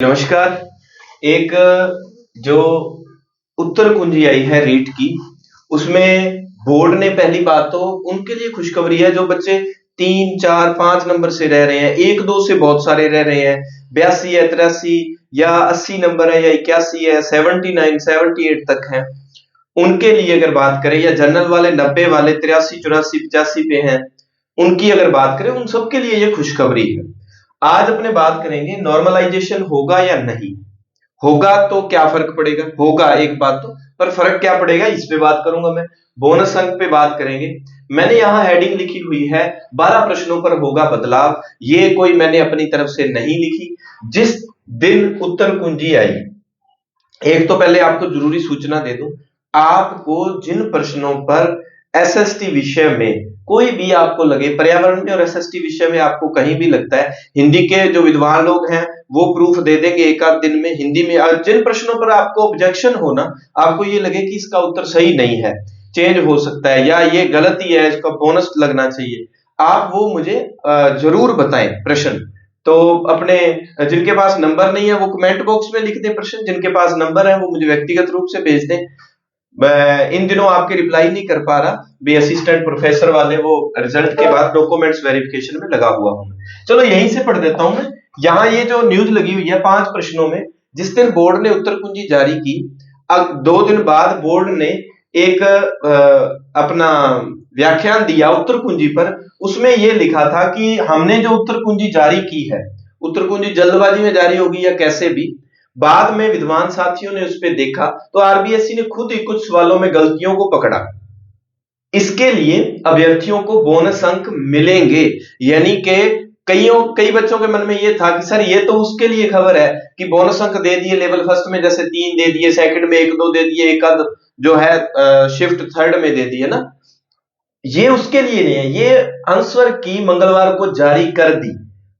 नमस्कार। एक जो उत्तर कुंजी आई है रीट की, उसमें बोर्ड ने पहली बात तो उनके लिए खुशखबरी है जो बच्चे 3, 4, 5 नंबर से रह रहे हैं, 1, 2 से बहुत सारे रह रहे हैं, 82 है, 83 या 80 नंबर है या 81 है, 79, 78 तक है। उनके लिए अगर बात करें या जनरल वाले 90 वाले 83, 84, 85 पे हैं, उनकी अगर बात करें, उन सबके लिए ये खुशखबरी है। आज अपने बात करेंगे नॉर्मलाइजेशन होगा या नहीं होगा, तो क्या फर्क पड़ेगा, होगा एक बात तो, पर फर्क क्या पड़ेगा इस पे बात करूंगा मैं। बोनस अंक पे बात करेंगे। मैंने यहां हेडिंग लिखी हुई है 12 प्रश्नों पर होगा बदलाव। ये कोई मैंने अपनी तरफ से नहीं लिखी। जिस दिन उत्तर कुंजी आई, एक तो पहले आपको जरूरी सूचना दे दूं, आपको जिन प्रश्नों पर एसएसटी विषय में कोई भी आपको लगे, पर्यावरण में और एसएसटी विषय में आपको कहीं भी लगता है, हिंदी के जो विद्वान लोग हैं वो प्रूफ दे देंगे एक आध दिन में हिंदी में। और जिन प्रश्नों पर आपको ऑब्जेक्शन हो ना, आपको ये लगे कि इसका उत्तर सही नहीं है, चेंज हो सकता है या ये गलती है, इसका बोनस लगना चाहिए, आप वो मुझे जरूर बताएं प्रश्न। तो अपने जिनके पास नंबर नहीं है वो कमेंट बॉक्स में लिख दें प्रश्न, जिनके पास नंबर है वो मुझे व्यक्तिगत रूप से भेज दें। मैं इन दिनों आपके रिप्लाई नहीं कर पा रहा, भी असिस्टेंट प्रोफेसर वाले वो रिजल्ट के बाद डॉक्यूमेंट्स वेरिफिकेशन में लगा हुआ हूं। चलो यहीं से पढ़ देता हूं मैं। यहाँ ये जो न्यूज लगी हुई है 5 प्रश्नों में, जिस दिन बोर्ड ने उत्तर कुंजी जारी की, अब 2 दिन बाद बोर्ड ने एक अपना व्याख्यान दिया उत्तर कुंजी पर। उसमें ये लिखा था कि हमने जो उत्तर कुंजी जारी की है, उत्तर कुंजी जल्दबाजी में जारी होगी या कैसे भी, बाद में विद्वान साथियों ने उस पर देखा तो आरबीएसई ने खुद ही कुछ सवालों में गलतियों को पकड़ा। इसके लिए अभ्यर्थियों को बोनस अंक मिलेंगे। यानी कि कई बच्चों के मन में ये था कि सर ये तो उसके लिए खबर है कि बोनस अंक दे दिए, लेवल फर्स्ट में जैसे 3 दे दिए, सेकंड में 1-2 दे दिए, एक आध जो है शिफ्ट थर्ड में दे दिए ना, ये उसके लिए नहीं है। ये आंसर की मंगलवार को जारी कर दी,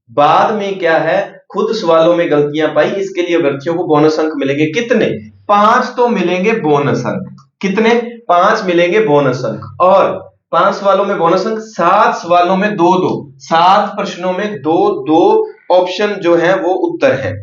बाद में क्या है खुद सवालों में गलतियां पाई, इसके लिए अभ्यर्थियों को बोनस अंक मिलेंगे। कितने? 5 तो मिलेंगे बोनस अंक। कितने? 5 मिलेंगे बोनस अंक। और 5 सवालों में बोनस अंक, 7 सवालों में 2-2, 7 प्रश्नों में 2-2 ऑप्शन जो है वो उत्तर है।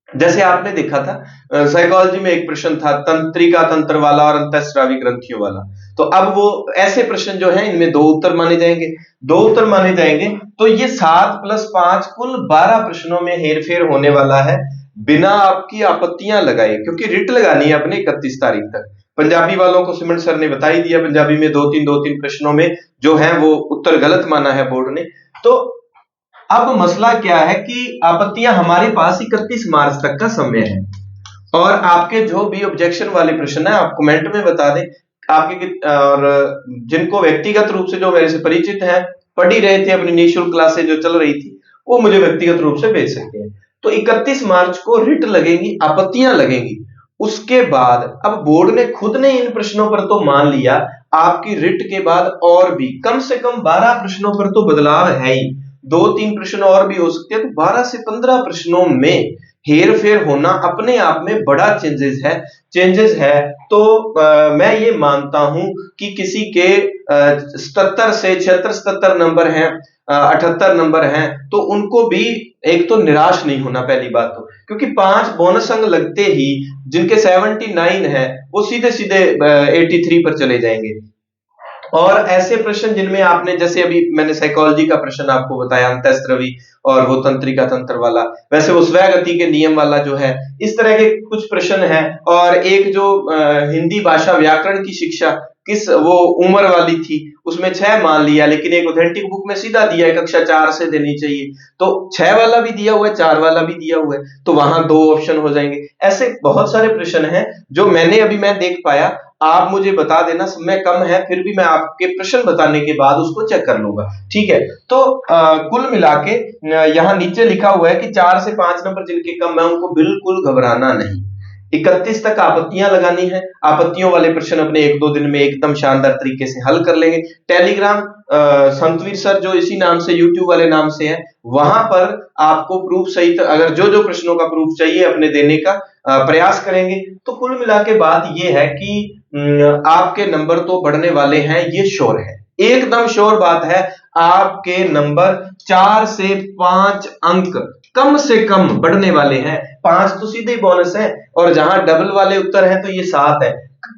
जैसे आपने देखा था साइकोलॉजी में एक प्रश्न था तंत्रिका तंत्र वाला और अंतःस्रावी ग्रंथियों वाला, तो अब वो ऐसे प्रश्न जो है इनमें 2 उत्तर माने जाएंगे, 2 उत्तर माने जाएंगे। तो ये 7 + 5 कुल 12 प्रश्नों में हेरफेर होने वाला है, बिना आपकी आपत्तियां लगाए, क्योंकि रिट लगानी है अपने 31 तारीख तक। पंजाबी वालों को सिमन सर ने बता ही दिया, पंजाबी में 2-3 प्रश्नों में जो है वो उत्तर गलत माना है बोर्ड ने। तो अब मसला क्या है कि आपत्तियां हमारे पास 31 मार्च तक का समय है, और आपके जो भी ऑब्जेक्शन वाले प्रश्न है आप कमेंट में बता दें आपके। और जिनको व्यक्तिगत रूप से जो मेरे से परिचित हैं, पढ़ ही रहे थे, अपनी निःशुल्क क्लासें जो चल रही थी, वो मुझे व्यक्तिगत रूप से भेज सकते हैं। तो 31 मार्च को रिट लगेगी, आपत्तियां लगेंगी। उसके बाद अब बोर्ड ने खुद ने इन प्रश्नों पर तो मान लिया, आपकी रिट के बाद और भी कम से कम 12 प्रश्नों पर तो बदलाव है ही, 2-3 प्रश्न और भी हो सकते हैं, तो 12 से 15 प्रश्नों में हेर फेर होना अपने आप में बड़ा चेंजेस है। तो मैं ये मानता हूं कि किसी के 77 से 76-77 नंबर हैं, 78 नंबर हैं, तो उनको भी एक तो निराश नहीं होना पहली बात तो, क्योंकि 5 बोनस अंक लगते ही जिनके 79 है वो सीधे सीधे 83 पर चले जाएंगे। और ऐसे प्रश्न जिनमें आपने, जैसे अभी मैंने साइकोलॉजी का प्रश्न आपको बताया अंतःस्रावी और वो तंत्रिका तंत्र वाला, वैसे वो स्वगति के नियम वाला जो है, इस तरह के कुछ प्रश्न हैं। और एक जो हिंदी भाषा व्याकरण की शिक्षा किस वो उम्र वाली थी, उसमें 6 मान लिया, लेकिन एक ऑथेंटिक बुक में सीधा दिया है कक्षा 4 से देनी चाहिए, तो 6 वाला भी दिया हुआ है, 4 वाला भी दिया हुआ है, तो वहां 2 ऑप्शन हो जाएंगे। ऐसे बहुत सारे प्रश्न हैं जो मैं देख पाया। आप मुझे बता देना, समय कम है, फिर भी मैं आपके प्रश्न बताने के बाद उसको चेक कर लूंगा, ठीक है। तो कुल मिला के यहाँ नीचे लिखा हुआ है कि 4 से 5 नंबर जिनके कम है उनको बिल्कुल घबराना नहीं। 31 तक आपत्तियां लगानी है, आपत्तियों वाले प्रश्न अपने 1-2 दिन में एकदम शानदार तरीके से हल कर लेंगे। टेलीग्राम संतवीर सर जो इसी नाम से यूट्यूब वाले नाम से है, वहां पर आपको प्रूफ सहित अगर जो प्रश्नों का प्रूफ चाहिए अपने देने का प्रयास करेंगे। तो कुल मिला के बात यह है कि आपके नंबर तो बढ़ने वाले हैं, ये श्योर है, एकदम श्योर बात है। आपके नंबर 4 से 5 अंक कम से कम बढ़ने वाले हैं। 5 तो सीधे ही बोनस है, और जहां डबल वाले उत्तर हैं तो ये 7 है,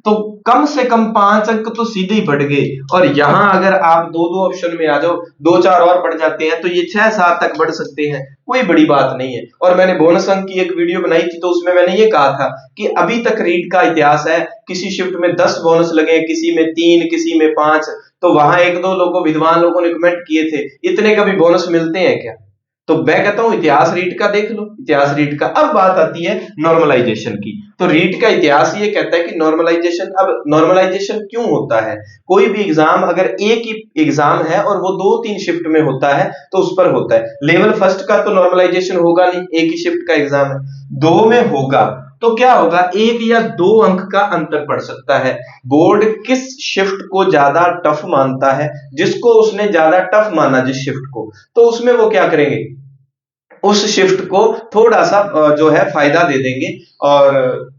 तो कम से कम 5 अंक तो सीधे ही बढ़ गए। और यहां अगर आप दो दो ऑप्शन में आ जाओ, 2-4 और बढ़ जाते हैं, तो ये 6-7 तक बढ़ सकते हैं, कोई बड़ी बात नहीं है। और मैंने बोनस अंक की एक वीडियो बनाई थी, तो उसमें मैंने ये कहा था कि अभी तक रीट का इतिहास है, किसी शिफ्ट में 10 बोनस लगे, किसी में 3, किसी में 5, तो वहां एक दो लोगों, विद्वान लोगों ने कमेंट किए थे, इतने कभी बोनस मिलते हैं क्या? तो मैं कहता हूं इतिहास रीट का देख लो, इतिहास रीट का। अब बात आती है नॉर्मलाइजेशन की। तो रीट का इतिहास ये कहता है कि नॉर्मलाइजेशन, अब नॉर्मलाइजेशन क्यों होता है? कोई भी एग्जाम अगर एक ही एग्जाम है और वो 2-3 शिफ्ट में होता है तो उस पर होता है। लेवल फर्स्ट का तो नॉर्मलाइजेशन होगा नहीं, एक ही शिफ्ट का एग्जाम है। 2 में होगा तो क्या होगा, 1 या 2 अंक का अंतर पड़ सकता है। बोर्ड किस शिफ्ट को ज्यादा टफ मानता है, जिसको उसने ज्यादा टफ माना जिस शिफ्ट को, तो उसमें वो क्या करेंगे, उस शिफ्ट को थोड़ा सा जो है फायदा दे देंगे, और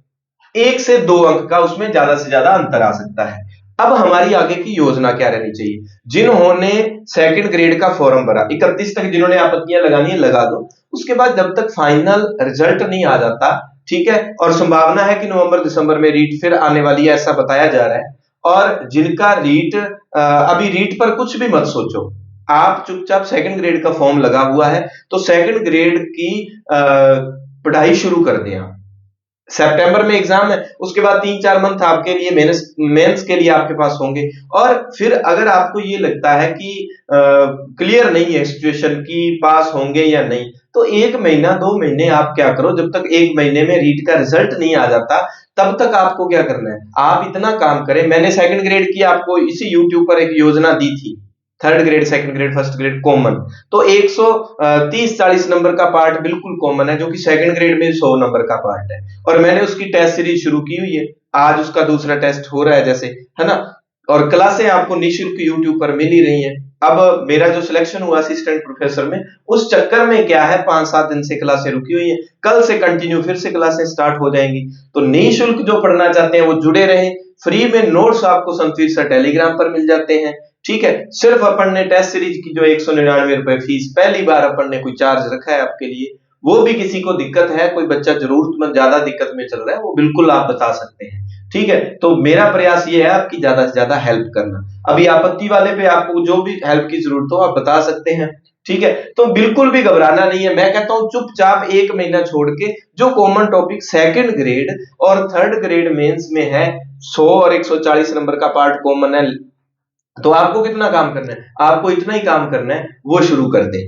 1 से 2 अंक का उसमें ज्यादा से ज्यादा अंतर आ सकता है। अब हमारी आगे की योजना क्या रहनी चाहिए? जिन्होंने सेकंड ग्रेड का फॉर्म भरा, 31 तक जिन्होंने आपत्तियां लगानी है लगा दो, उसके बाद जब तक फाइनल रिजल्ट नहीं आ जाता, ठीक है, और संभावना है कि नवंबर दिसंबर में रीट फिर आने वाली है, ऐसा बताया जा रहा है। और जिनका रीट, अभी रीट पर कुछ भी मत सोचो, आप चुपचाप सेकंड ग्रेड का फॉर्म लगा हुआ है तो सेकंड ग्रेड की पढ़ाई शुरू कर दें आप। सितंबर में एग्जाम है, उसके बाद 3-4 मंथ आपके लिए मेंस के लिए आपके पास होंगे। और फिर अगर आपको ये लगता है कि क्लियर नहीं है सिचुएशन की पास होंगे या नहीं, तो 1 महीना 2 महीने आप क्या करो, जब तक 1 महीने में रीट का रिजल्ट नहीं आ जाता तब तक आपको क्या करना है, आप इतना काम करें। मैंने सेकंड ग्रेड की आपको इसी यूट्यूब पर एक योजना दी थी, third grade, second grade, first grade common, तो 130-40 नंबर का पार्ट बिल्कुल कॉमन है, जो कि सेकंड ग्रेड में 100 नंबर का पार्ट है। और मैंने उसकी टेस्ट सीरीज शुरू की हुई है, आज उसका दूसरा टेस्ट हो रहा है जैसे, है ना। और क्लासें आपको निःशुल्क यूट्यूब पर मिल ही रही हैं। अब मेरा जो सिलेक्शन हुआ असिस्टेंट प्रोफेसर में, उस चक्कर में क्या है, 5-7 दिन से क्लासें रुकी हुई है, कल से कंटिन्यू फिर से क्लासें स्टार्ट हो जाएंगी। तो निःशुल्क जो पढ़ना चाहते हैं वो जुड़े रहें। फ्री में नोट्स आपको संतवीर सर टेलीग्राम पर मिल जाते हैं, ठीक है। सिर्फ अपन ने टेस्ट सीरीज की जो 199 रुपए फीस, पहली बार अपन ने कोई चार्ज रखा है आपके लिए, वो भी किसी को दिक्कत है, कोई बच्चा जरूरतमंद ज्यादा दिक्कत में चल रहा है, वो बिल्कुल आप बता सकते हैं, ठीक है। तो मेरा प्रयास ये है आपकी ज्यादा से ज्यादा हेल्प करना। अभी आपत्ति वाले पे आपको जो भी हेल्प की जरूरत हो आप बता सकते हैं, ठीक है। तो बिल्कुल भी घबराना नहीं है, मैं कहता हूं चुपचाप 1 महीना छोड़ के जो कॉमन टॉपिक सेकंड ग्रेड और थर्ड ग्रेड मेंस में है, 100 और 140 नंबर का पार्ट कॉमन है, तो आपको कितना काम करना है, आपको इतना ही काम करना है, वो शुरू कर दे।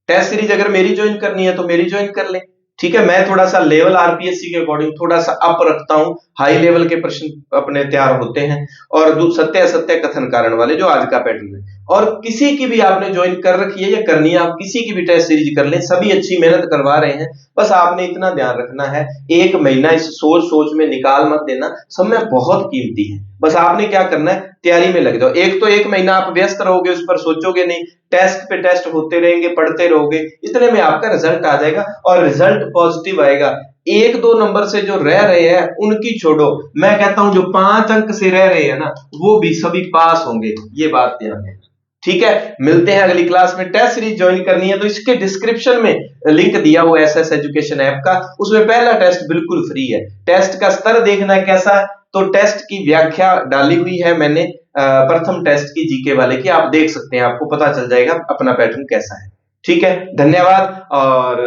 टेस्ट सीरीज अगर मेरी ज्वाइन करनी है तो मेरी ज्वाइन कर ले, ठीक है। मैं थोड़ा सा लेवल आरपीएससी के अकॉर्डिंग थोड़ा सा अप रखता हूं, हाई लेवल के प्रश्न अपने तैयार होते हैं, और सत्य असत्य कथन कारण वाले जो आज का पैटर्न है। और किसी की भी आपने ज्वाइन कर रखी है या करनी है, आप किसी की भी टेस्ट सीरीज कर लें, सभी अच्छी मेहनत करवा रहे हैं। बस आपने इतना ध्यान रखना है, 1 महीना इस सोच सोच में निकाल मत देना, समय बहुत कीमती है। बस आपने क्या करना है, तैयारी में लग जाओ। 1 महीना आप व्यस्त रहोगे, उस पर सोचोगे नहीं, टेस्ट पे टेस्ट होते रहेंगे, पढ़ते रहोगे, इतने में आपका रिजल्ट आ जाएगा, और रिजल्ट पॉजिटिव आएगा। 1-2 नंबर से जो रह रहे हैं उनकी छोड़ो, मैं कहता हूं जो 5 अंक से रह रहे हैं ना, वो भी सभी पास होंगे, ये बात ध्यान है, ठीक है। मिलते हैं अगली क्लास में। टेस्ट सीरीज ज्वाइन करनी है तो इसके डिस्क्रिप्शन में लिंक दिया हुआ एसएस एजुकेशन ऐप का, उसमें पहला टेस्ट बिल्कुल फ्री है। टेस्ट का स्तर देखना है कैसा है, तो टेस्ट की व्याख्या डाली हुई है मैंने, प्रथम टेस्ट की जीके वाले की, आप देख सकते हैं, आपको पता चल जाएगा अपना पैटर्न कैसा है, ठीक है। धन्यवाद, और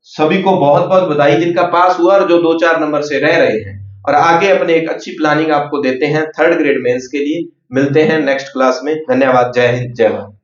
सभी को बहुत बहुत बधाई जिनका पास हुआ और जो 2-4 नंबर से रह रहे हैं, और आगे अपने एक अच्छी प्लानिंग आपको देते हैं थर्ड ग्रेड मेंस के लिए। मिलते हैं नेक्स्ट क्लास में। धन्यवाद, जय हिंद, जय भारत।